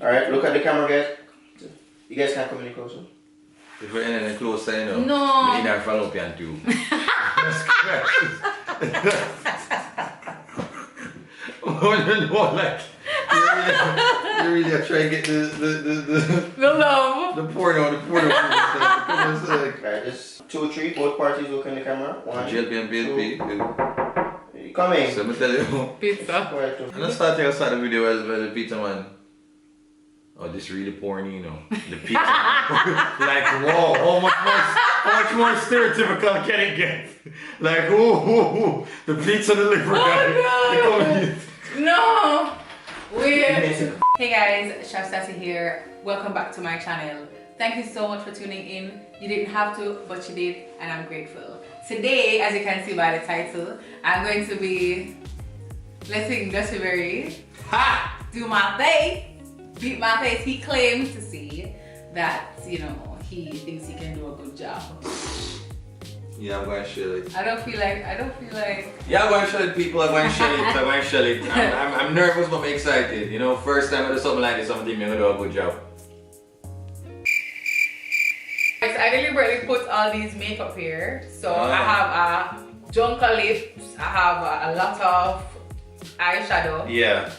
Alright, look at the camera, guys. You guys can't come any closer. If we're in close, you know. No. We need our fallopian tube. Oh, you know, like, you really are trying to get The love. the porno. Alright, just 2, 3, both parties look in the camera. 1, JLP and BLP. 2. Coming. So I'm tell you. Pizza. Alright, I'm not starting to start the video as well, the pizza man. Oh, this really porny, you know. The pizza. Like, whoa, how much more stereotypical can it get? Like, ooh, the pizza delivery guy. Oh, no. Weird. Hey guys, Chef Sassy here. Welcome back to my channel. Thank you so much for tuning in. You didn't have to, but you did, and I'm grateful. Today, as you can see by the title, I'm going to be letting Dusty Berry do my face, beat my face. He claims to see that, you know, he thinks he can do a good job. Yeah, I'm going to shell it. I don't feel like. Yeah, I'm going to shell it, people. I'm going to shell it. I'm nervous, but I'm excited. You know, first time I do something like this, I'm thinking I'm going to do a good job. I deliberately put all these makeup here. So I have a Junker lips, I have a lot of eyeshadow. Yeah.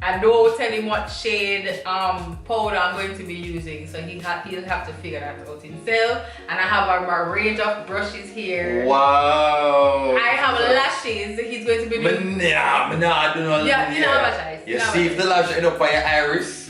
I don't tell him what shade powder I'm going to be using, so he'll have to figure that out himself. And I have a range of brushes here. Wow. I have lashes. He's going to be doing. I do not. Yeah, you know how much You see if the lash end up by your iris.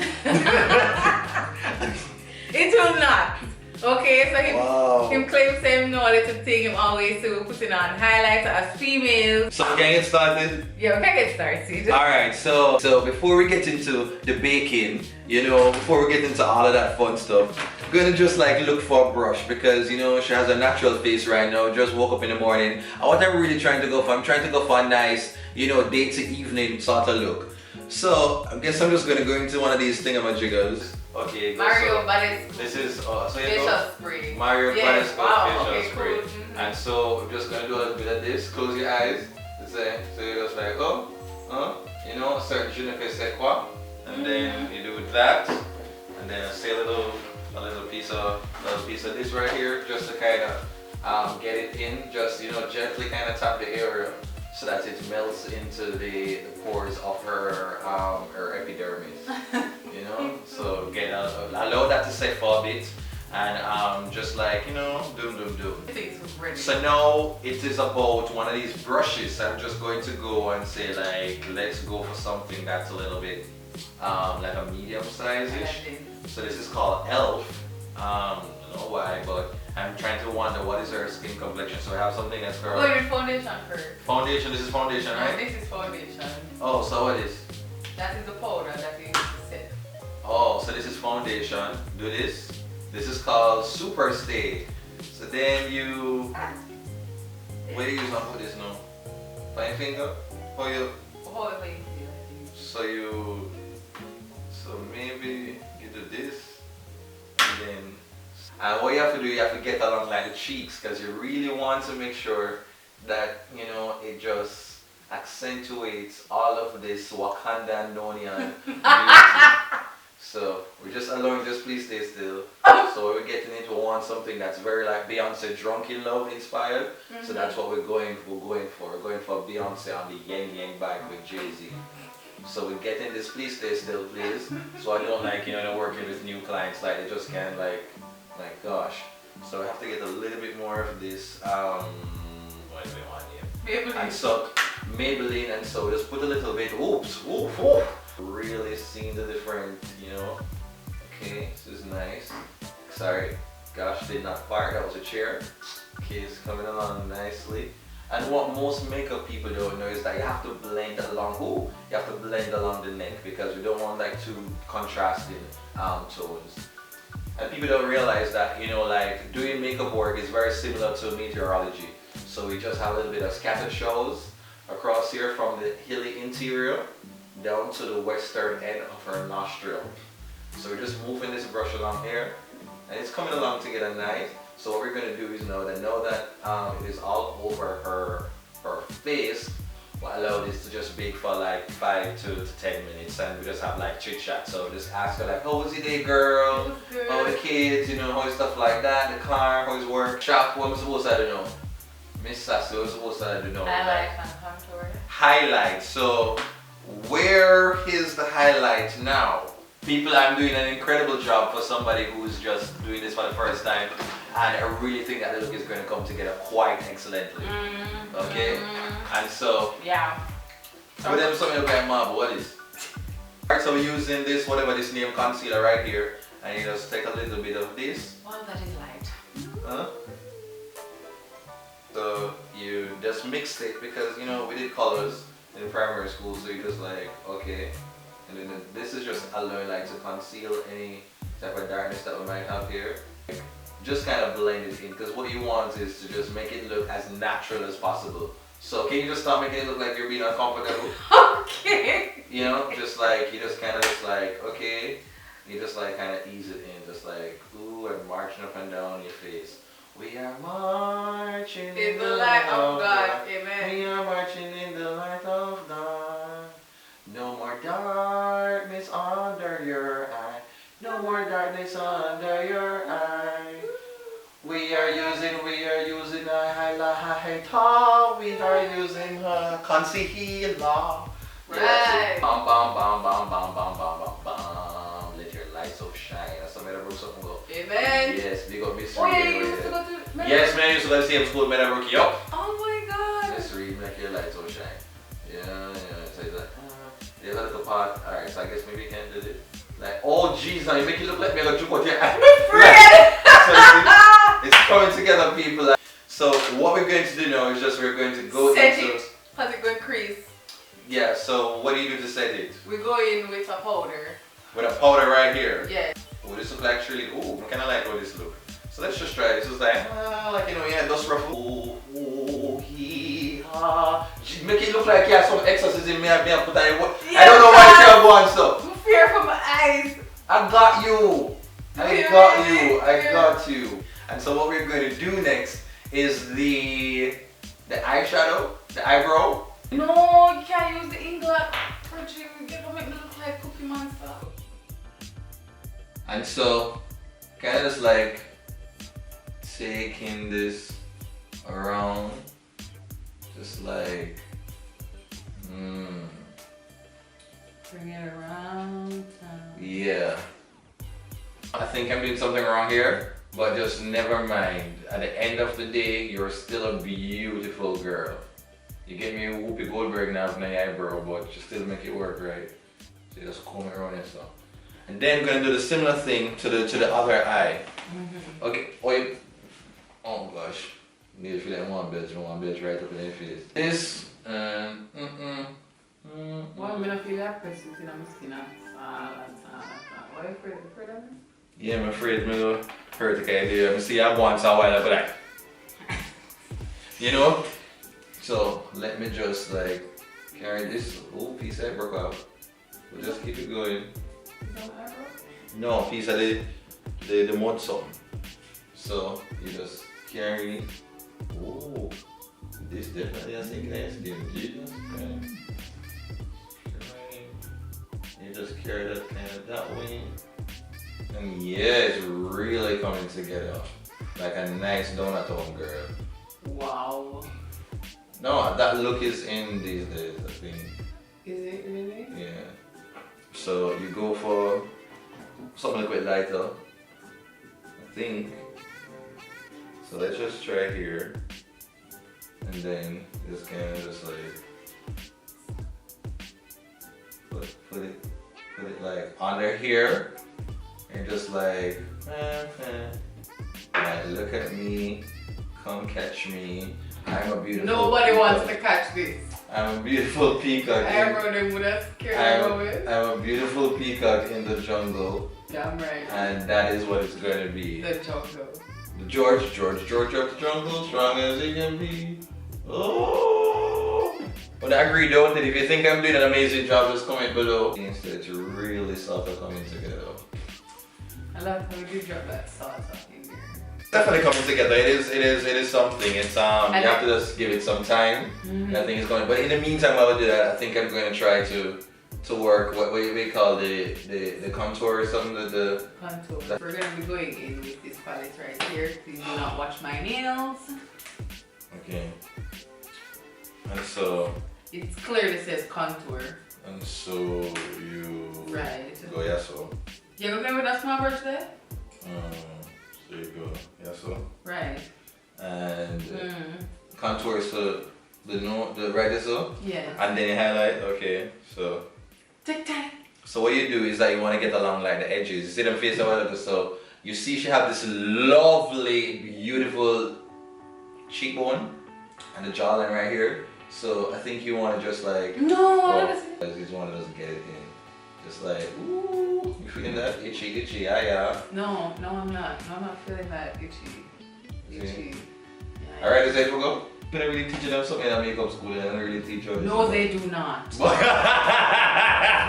It will not. Okay, so him claims him know a little thing. Him always to putting on highlighter as female. So we can get started. Yeah, we can get started. Alright, so before we get into the baking, you know, before we get into all of that fun stuff, I'm gonna just like look for a brush because, you know, she has a natural face right now, just woke up in the morning. And what I'm really trying to go for, I'm trying to go for a nice, you know, day to evening sort of look. So I guess I'm just gonna go into one of these thingamajiggers. Okay, Mario Badescu. This is facial spray. Mario Badescu facial spray. Cool. And so I'm just gonna do a little bit of this. Close your eyes. So you're just like, you know, certain je ne sais quoi. And then you do that. And then say a little piece of this right here, just to kind of get it in. Just, you know, gently kind of tap the area so that it melts into the pores of her epidermis. You know, so allow that to set for a bit, and just like, you know, doom. So now it is about one of these brushes. I'm just going to go and say like, let's go for something that's a little bit like a medium size-ish. So this is called Elf. I don't know why, but I'm trying to wonder what is her skin complexion. So I have something that's her. Oh, your foundation first. Foundation. This is foundation, right? No, this is foundation. Oh, so what is? That is the powder that you use to set. Oh, so this is foundation. Do this. This is called Super Stay. So then you. Where do you use on for this now? Fine finger? Or you? However you feel. So maybe you do this, and then. And what you have to do, you have to get along like the cheeks, because you really want to make sure that, you know, it just accentuates all of this Wakanda Nonian beauty. So we're just allowing, just please stay still. So we're getting into something that's very like Beyonce Drunk in Love inspired. So that's what we're going for. We're going for Beyonce on the Yang Yang bike with Jay-Z. So we're getting this, please stay still, please. So I don't like, you know, working with new clients, like they just can't like gosh. So I have to get a little bit more of this, what do we want here? Maybelline. And so, Maybelline, and so just put a little bit, oops. Really seeing the different, you know. Okay, this is nice. Sorry, gosh, did not fire, that was a chair. Okay, it's coming along nicely. And what most makeup people don't know is that you have to blend along, you have to blend along the neck because we don't want like two contrasting tones. And people don't realize that, you know, like doing makeup work is very similar to meteorology. So we just have a little bit of scattered showers across here from the hilly interior down to the western end of her nostril. So we're just moving this brush along here, and it's coming along together nice. So what we're going to do is now that it is all over her face, We'll allow this to just bake for like 5 to 10 minutes and we just have like chit chat. So just ask her like, how was your day, girl? How the kids, you know, how is stuff like that, the car, how is work? Shop, what am I supposed to know? Miss Sassy, what am I supposed to know? Highlight and contour. Highlight. So where is the highlight now? People, I'm doing an incredible job for somebody who's just doing this for the first time, and I really think that the look is going to come together quite excellently. Okay? And so, yeah. with them something look like marble, what is? Alright, so we're using this, whatever this name, concealer right here, and you just take a little bit of this. Wow, that is light. Huh? So you just mix it because, you know, we did colors in primary school, so you just like, okay. And then this is just allowing like to conceal any type of darkness that we might have here. Just kind of blend it in, because what you want is to just make it look as natural as possible. So can you just stop making it look like you're being uncomfortable? Okay. You know, just like, you just kind of just like, okay. You just like kind of ease it in, just like, ooh, and marching up and down your face. We are marching In the light of God, amen. We are marching in the light of God. No more darkness under your eye. No more darkness under your eye. We are using a highlighter. We are using a concealer. Right. Yes. Bam, bam, bam, bam, bam, bam, bam, bam, bam. Let your light so shine. That's how Meadowbrook something go. Amen. Yes, big up Miss Oh yeah, Reed. you used to go to Yes, man, I used to go to the same school, Meadowbrook. Yup. Oh my God. Miss Reed, make your light so shine. Yeah. So he's like, there's a little part. Alright, so I guess maybe you can do this. Like, oh jeez, now you make it look like me like juke out your eye. So it's coming together, people. So what we're going to do now is just we're going to go Set into it. Has it going crease? yeah. So what do you do to set it? We go in with a powder. With a powder right here. Yes. Oh, this look like actually. Oh, I kind of like how this look. So let's just try this. It's like like, you know, yeah, dust ruffle. Oh, make it look like you have some exorcism me have put on your. I don't know why you have one so. I'm fear from my eyes. I got you. I got you. I got you. And so what we're going to do next is the eyeshadow, the eyebrow. No, you can't use the England. Virgin, you don't make me look like Cookie Monster. And so, kind of just like taking this around, just like, Bring it around. yeah. I think I'm doing something wrong here, but just never mind. At the end of the day, you're still a beautiful girl. You get me a Whoopi Goldberg now with my eyebrow, but you still make it work, right? So you just comb it around yourself. And then I'm gonna do the similar thing to the other eye. Okay, wait. Oh gosh. You feel like one bitch right up in your face. This, Well, I'm gonna feel that pressure in my skin and why are you afraid of me? yeah, I'm afraid I'm gonna hurt the idea. I see I once a while but like, you know? So let me just like carry this whole piece I broke out. We'll just keep it going. No, piece of the mud something. So you just carry. Oh, this definitely I think that's the Jesus Christ. You just carry that kind of that way. And yeah, it's really coming together. Like a nice donut home girl. Wow. No, that look is in these days, I think. Is it really? Yeah. So you go for something a bit lighter, I think. So let's just try here. And then just kind of just like put it like under here. And just like look at me, come catch me. I'm a beautiful Nobody peacock. wants to catch this. I'm a beautiful peacock. Everyone them would have scared away. I'm a beautiful peacock in the jungle. Damn right. And that is what it's going to be. The jungle. The George of the jungle, strong as he can be. Oh! But I agree though that if you think I'm doing an amazing job, just comment below. Instead, it's really sort of coming together. I love how you drop that salsa in here. definitely coming together. It is something. It's you have to just give it some time. And I think it's going. But in the meantime, while we do that, I think I'm going to try to work what we call the contour or something. The contour. We're going to be going in with this palette right here. Please do not watch my nails. Okay. And so. It clearly says contour. And so you. Right. Go yeah so. You remember that small brush there? So you go yeah so. Right. And contour so the right is so. Yeah. And then you highlight. Okay. So. Tick tack. So what you do is that you want to get along like the edges. You see them face over so you see she have this lovely, beautiful cheekbone and the jawline right here. So I think you want to just like you want to just get it in. Just like ooh, you feeling that itchy, yeah. No, I'm not. No, I'm not feeling that itchy. Yeah. Alright, is that for go? You don't really teach them something in makeup school. They don't really teach you. No, they do not.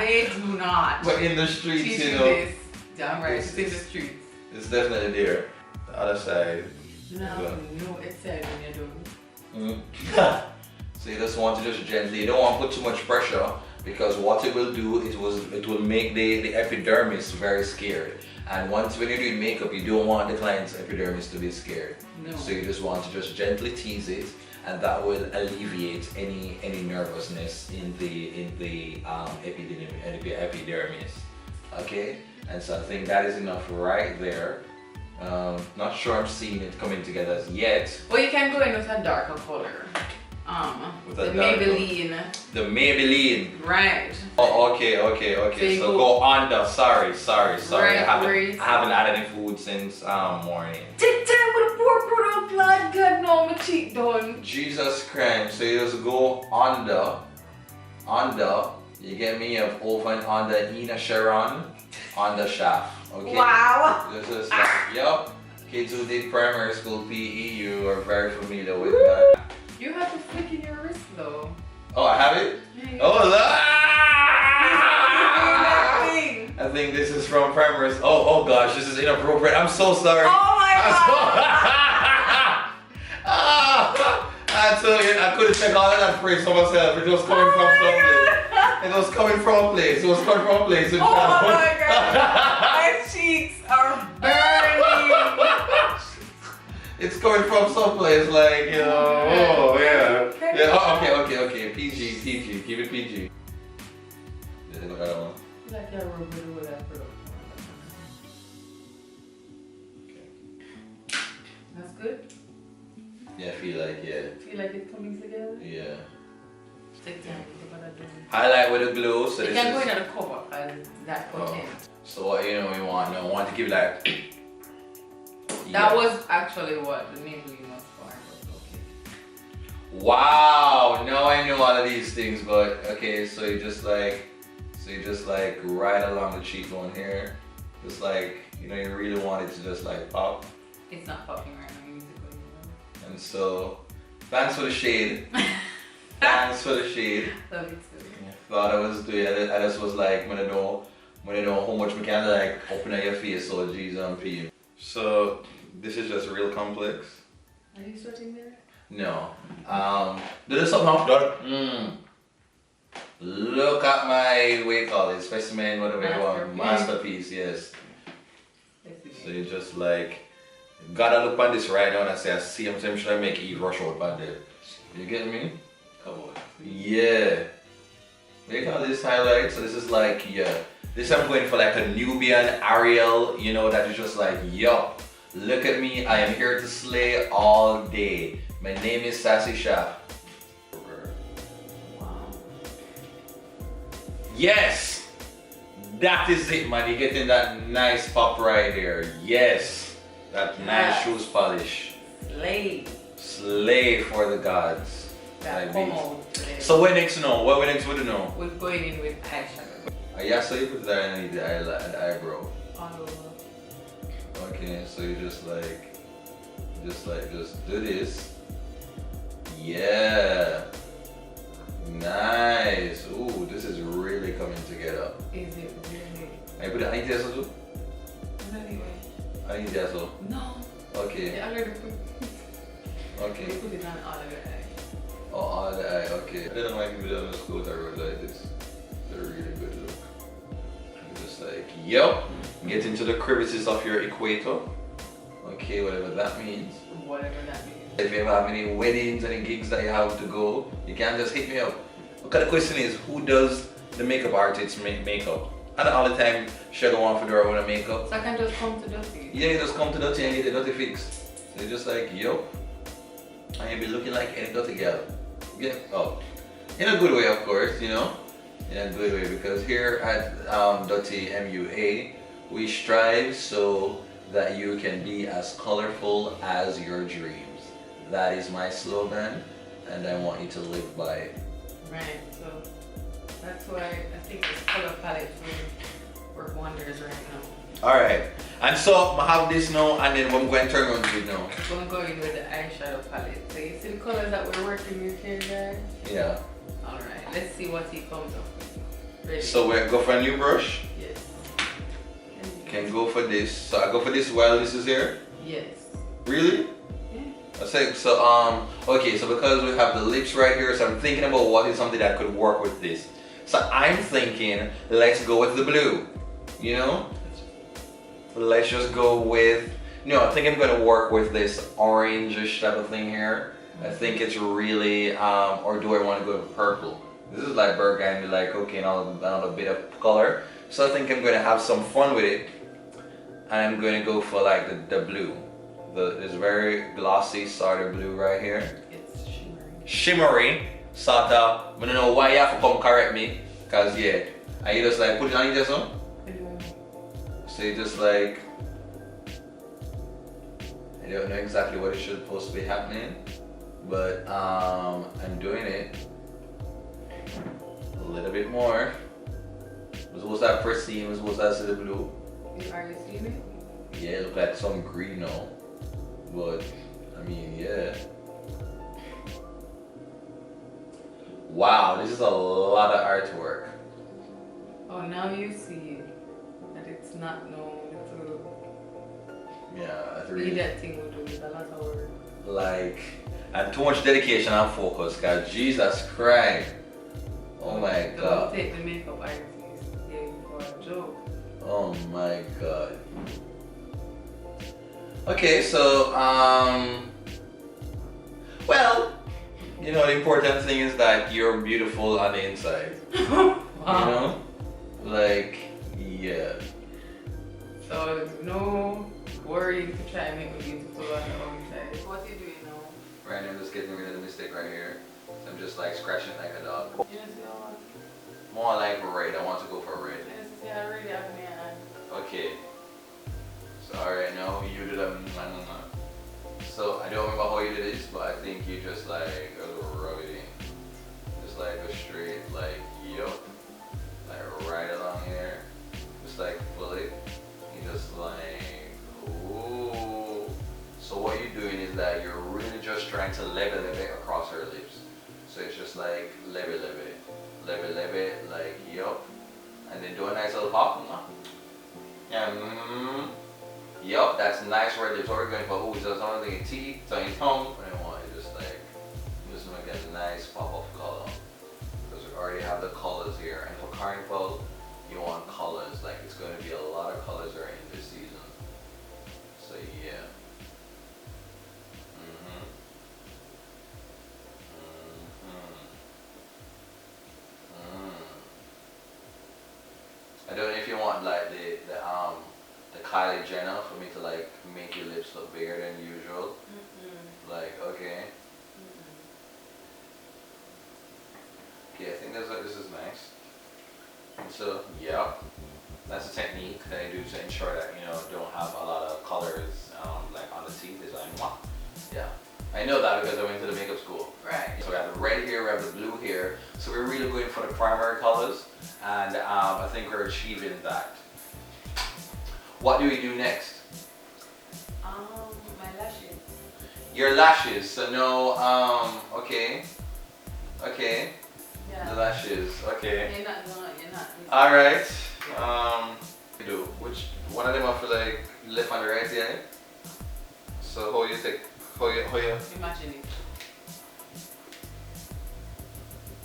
They do not. But in the streets, teach you know. This. Damn right, it's in the streets. It's definitely there. The other side. No, it's said when you're doing. So you just want to just gently. You don't want to put too much pressure because what it will do it will make the epidermis very scared. And once when you're doing makeup, you don't want the client's epidermis to be scared. No. So you just want to just gently tease it, and that will alleviate any nervousness in the epidermis. Okay, and so I think that is enough right there. Not sure I'm seeing it coming together as yet. Well, you can go in with a darker color. With the Maybelline. The Maybelline. Right. Oh, okay. So go under. Sorry. Right, I haven't had any food since morning. Take time with a poor product, blood. God no, my cheek done. Jesus Christ. So you just go under. You get me? You have over and under Ina Sharon on the shaft. Okay. Wow. This is like, yup. Kids who did primary school PE, you are very familiar with that. You have to flick in your wrist though. Oh, I have it? Yeah. Oh, look! I I think this is from primary school. Oh gosh, this is inappropriate. I'm so sorry. Oh my god! I told you, I couldn't take all of that praise for myself. It was coming from somewhere. It was coming from a place. Oh my god! My cheeks are burning. It's coming from someplace like, you know, oh yeah. Okay. PG. Keep it PG. Look at that one. Like that rubber with that product. Okay. That's good? Yeah, I feel like, Feel like it's coming together? Yeah. Take time. Highlight with a glow. So you can go in at the cover and that content. So what you want to give like. That was actually what the Maybelline was for. Okay. Wow, now I know all of these things, but okay, so you just like right along the cheekbone here, just like you really want it to just like pop. It's not popping right now. You need to go in. And so, thanks for the shade. Thanks for the shade. Love it too. Thought I was doing. I just was like, when I know how much we can like open up your face, so G's on P. So this is just real complex. Are you starting there? No. There's something I've done. Look at my specimen, whatever you want. Masterpiece, yes. So you just like gotta look on this right now and I say I see him should I make Eve rush out by there. You get me? Come on. Yeah. Make all this highlight. So this is like this I'm going for like a Nubian Ariel, that is just like, yup, look at me, I am here to slay all day. My name is Sassy Chef. Wow. Yes! That is it, man. You're getting that nice pop right there. Yes! That nice shoes polish. Slay for the gods. That come out today. So what next now? What next would you know? We're going in with eyeshadow. Yeah, so you put that underneath the eyebrow. All over. Okay, so you just do this. Yeah. Nice. Ooh, this is really coming together. Is it really? I put the eye test too? Anyway. Eye test too? No. Okay. Yeah, already put, Okay. put it on all of your eyes. Oh, all the eye. Okay. I don't know why people don't go with a road like this. They're really good look. Just like, yep. Get into the crevices of your equator. Okay, whatever that means. Whatever that means. If you have any weddings, any gigs that you have to go, you can just hit me up. Okay, the question is, who does the makeup artists make makeup? And all the time, she don't want to do her own makeup. So I can just come to Dusty. Yeah, you just come to Dutty and get the Dutty fixed. So you're just like, yo. And you be looking like any Dutty girl. Yeah, oh. In a good way, of course, you know? In a good way, because here at Dutty MUA, we strive so that you can be as colorful as your dreams. That is my slogan, and I want you to live by it. Right, so that's why I think this color palette will work wonders right now. Alright, and so I have this now, and then I'm going to turn on to it now. I'm gonna go in with the eyeshadow palette. So you see the colors that we're working with here, guys? Yeah. Alright, let's see what he comes up with. Ready? So we go for a new brush. Yes. Can go for this. So I go for this while this is here. Yes. Really? Yeah. I say so. Okay. So because we have the lips right here, so I'm thinking about what is something that could work with this. So I'm thinking, let's go with the blue. You know? Let's just go with. No, I think I'm gonna work with this orangish type of thing here. I think it's really. Or do I want to go with purple? This is like burgundy, like okay, another bit of color. So I think I'm gonna have some fun with it. I'm gonna go for like the blue. This very glossy sort of blue right here. It's shimmery. Shimmery, sort of. I don't know why you have to come correct me. Cause yeah, and you just like put it on your just on. So you just like, I don't know exactly what is supposed to be happening, but I'm doing it a little bit more. Was supposed to have pristine, was supposed to have the blue. Are you seeing it? Yeah, it look like some green now. But I mean, yeah. Wow, this is a lot of artwork. Oh, now you see that it's not no little. Yeah, that's Really, really that thing will do with a lot of work. like, and too much dedication and focus, cause Jesus Christ. Oh my Don't God. take the makeup artist game for a joke. Oh my God. Okay, so well, you know the important thing is that you're beautiful on the inside. You know, like yeah. So no worry to try and make me beautiful on the outside. What are you doing now? Right now I'm just getting rid of the mistake right here. So I'm just like scratching like a dog. You know, see how More like red. I want to go for red. see I already have my hand. Okay. So alright, now you do that. So I don't remember how you did this, but I think you just like rub it in. Just like a straight like yup. Like right along here. Just like pull it. You just like ooh. So what you're doing is that you're really just trying to level it across her lips. So it's just like level it, like yup. And then do a nice little pop. Yeah. Yup, that's nice red lips. What we're going for, ooh, just something in your teeth, so in your tongue. And then what, just like, just make a nice pop of color. Because we already have the colors here. And for Carnival, you want colors. Like, it's going to be a lot of colors are in this season. So yeah. I don't know if you want like the Kylie Jenner for me to like make your lips look bigger than usual. Like okay. Okay, I think this is nice. And so yeah, that's a technique that I do to ensure that you know don't have a lot of colors like on the teeth. Is like mwah. Yeah. I know that because I went to the makeup school. Right. So we have the red here, we have the blue here. So we're really going for the primary colors, and I think we're achieving that. What do we do next? My lashes. Your lashes. So no, okay. Okay. Yeah. The lashes. Okay. You're not. All right. Do which one of them I feel like left on the right eye. So how you take, how you, Imagine it.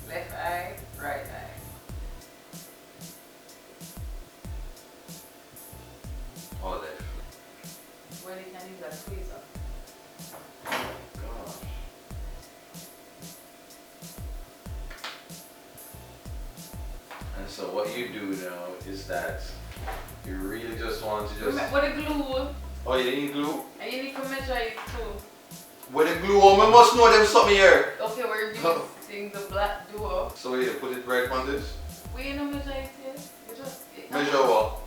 Left eye, right eye. all that. Well, you can use that tweezer. Gosh. And so what you do now is that you really just want to just... With the glue, Oh, you need glue? and you need to measure it too. With the glue, oh, we must know them something here. Okay, we're using the black duo. So you put it right on this? We ain't no measure it yet. You just Measure what?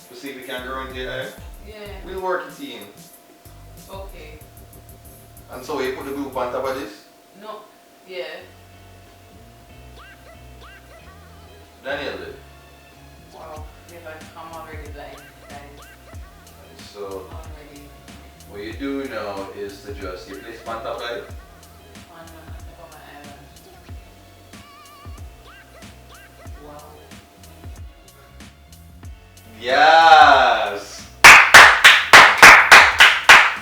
To see if we can grow in the eye. Yeah. We'll work it in. Okay. And so you put the glue on top of this? No. Yeah. Daniel did. Wow. I'm already blind, guys. So Already what you do now is to just you place on top right? on my eyelash. Wow. Yes!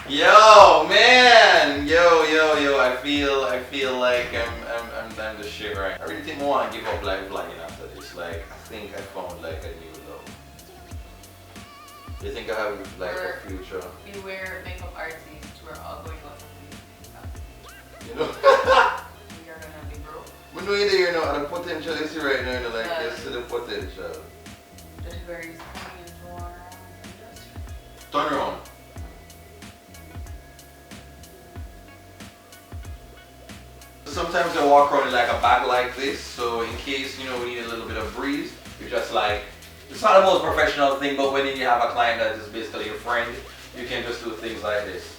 Yo man! Yo, I feel like I'm the shit right. I really think I wanna give up like vlogging after this. Like I think I found like a new love. You think I have like a future? Beware makeup artists, we're all going off of You know? we are gonna be broke. But no idea you know the potential is right now, you know, like Yeah. you see the potential. That is where he's coming into our industry. Turn around. Sometimes I walk around in like a bag like this, so in case you know we need a little bit of breeze, you just like, it's not the most professional thing, but when you have a client that is basically your friend, you can just do things like this.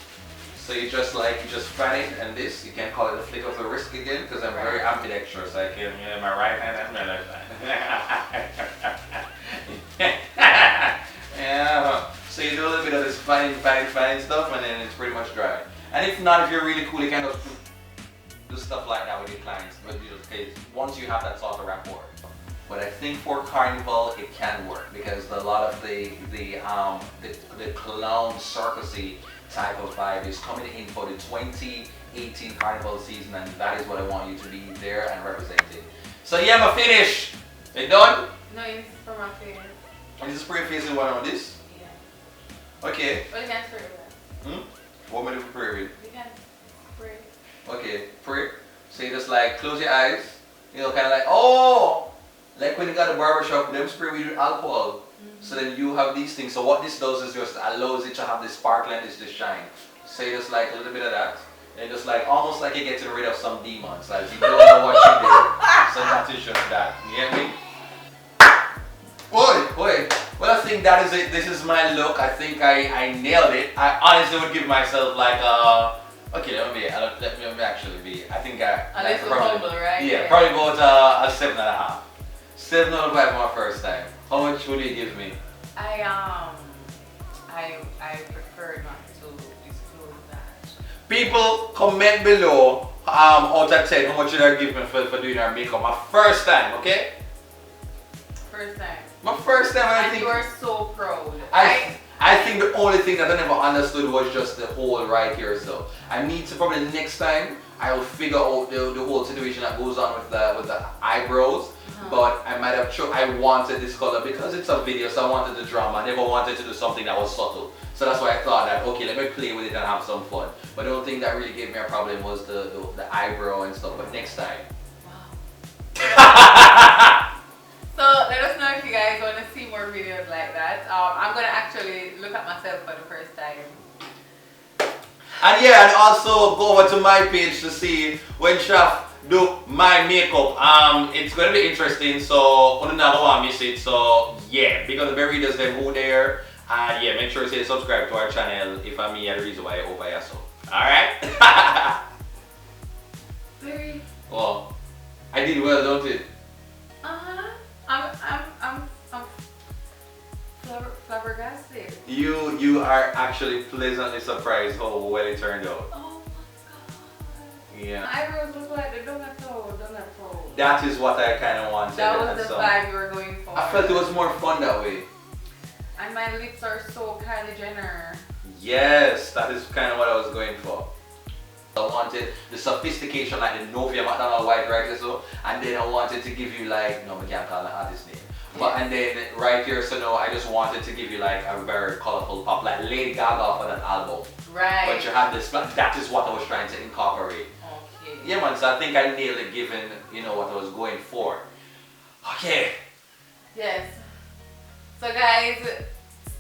So you just fan it and this, you can call it a flick of the wrist again, because I'm very ambidextrous. I can, you know, my right hand and my left hand. Yeah. So you do a little bit of this fanning stuff, and then it's pretty much dry. And if not, if you're really cool, you can just do stuff like that with your clients, but you just okay, once you have that sort of rapport. But I think for Carnival it can work because a lot of the clown circusy type of vibe is coming in for the 2018 Carnival season, and that is what I want you to be there and representing. So yeah, I'm finished. You done? No, it's for my face. And this is spray facing one on this. Yeah. Okay. Well, you can spray with that. What am I doing for pray with? You can spray. Okay, pray. So you just like close your eyes. You know, kind of like, oh, like when you got a barbershop, them spray with alcohol. So then you have these things. So what this does is just allows it to have this sparkle and this shine. So you just like a little bit of that. And just like almost like you're getting rid of some demons. Like you don't know what you did. So that is just that. You get me? Boy. Well, I think that is it. This is my look. I think I nailed it. I honestly would give myself like okay, let me actually be. I think I like probably humble, right? Yeah, probably about a 7.5. 7 out of 5 my first time. How much would you give me? I prefer not to disclose that. People, comment below out of 10 how much should I give me for doing our makeup. My first time, okay? First time. My first time, I And think. you are so proud. I think the only thing that I never understood was just the hole right here. So I need to probably next time I will figure out the whole situation that goes on with the eyebrows. But I might have I wanted this color because it's a video, so I wanted the drama. I never wanted to do something that was subtle. So that's why I thought that okay, let me play with it and have some fun. But the only thing that really gave me a problem was the eyebrow and stuff. But next time. Wow. So let us know if you guys want to see more videos like that. I'm gonna actually look at myself for the first time. And yeah, and also go over to my page to see when Shaf do my makeup. It's gonna be interesting, so you never want to miss it. So yeah, because the very does them who there, and yeah, make sure to subscribe to our channel if I'm me the reason why I over so. Alright? Very. Well, I did well, don't it? I'm flabbergasted. You are actually pleasantly surprised how well it turned out. Oh my god. Yeah. My eyebrows look like the donut hole. That is what I kind of wanted. That was and the so vibe you were going for. I felt it was more fun that way. And my lips are so Kylie Jenner. Yes, that is kind of what I was going for. I wanted the sophistication like the Novia McDonald white right so, and then I wanted to give you like, no, I can't call the artist name. But and then right here, so no, I just wanted to give you like a very colorful pop, like Lady Gaga for that album. Right. But you have this, that is what I was trying to incorporate. Okay. Yeah man, so I think I nailed it given, you know, what I was going for. Okay. Yes. So guys,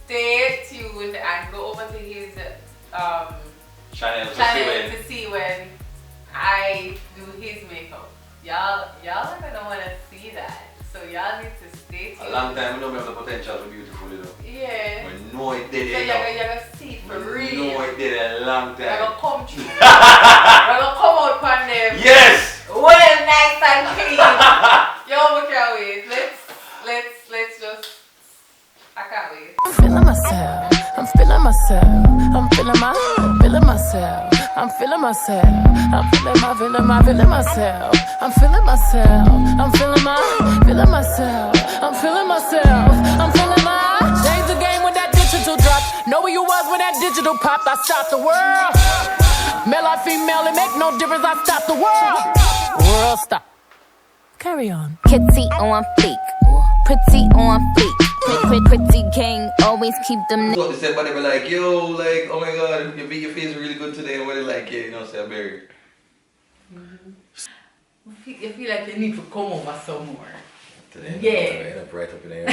stay tuned and go over to his Channel to see when I do his makeup. Y'all are gonna wanna see that. So y'all need to stay tuned. A long time I know we have the potential to be beautiful, you know. Yeah. We know it did So it. you're gonna see it for real. We know it did it a long You're time. gonna come true. You're gonna come out from them. Yes! Well, nice and clean. Yo, we can't wait. Let's just. I can't wait. I'm feeling myself. I'm feeling myself. I'm feeling myself. I'm feeling myself. I'm feeling myself. I'm feeling myself. I'm feeling myself. I'm feeling myself. I'm feeling my. Change the game with that digital drop. Know where you was when that digital popped. I stopped the world. Male or female, it make no difference. I stopped the world. World stop. Carry on. Kitty on fleek, pretty on fleek. Pretty gang, always keep them. What they said, but they were like, yo, like, oh my god, your face is really good today. And what they like, yeah, you know, say, Barry. You feel like you need to come over some more. Today, Yeah. right up in there.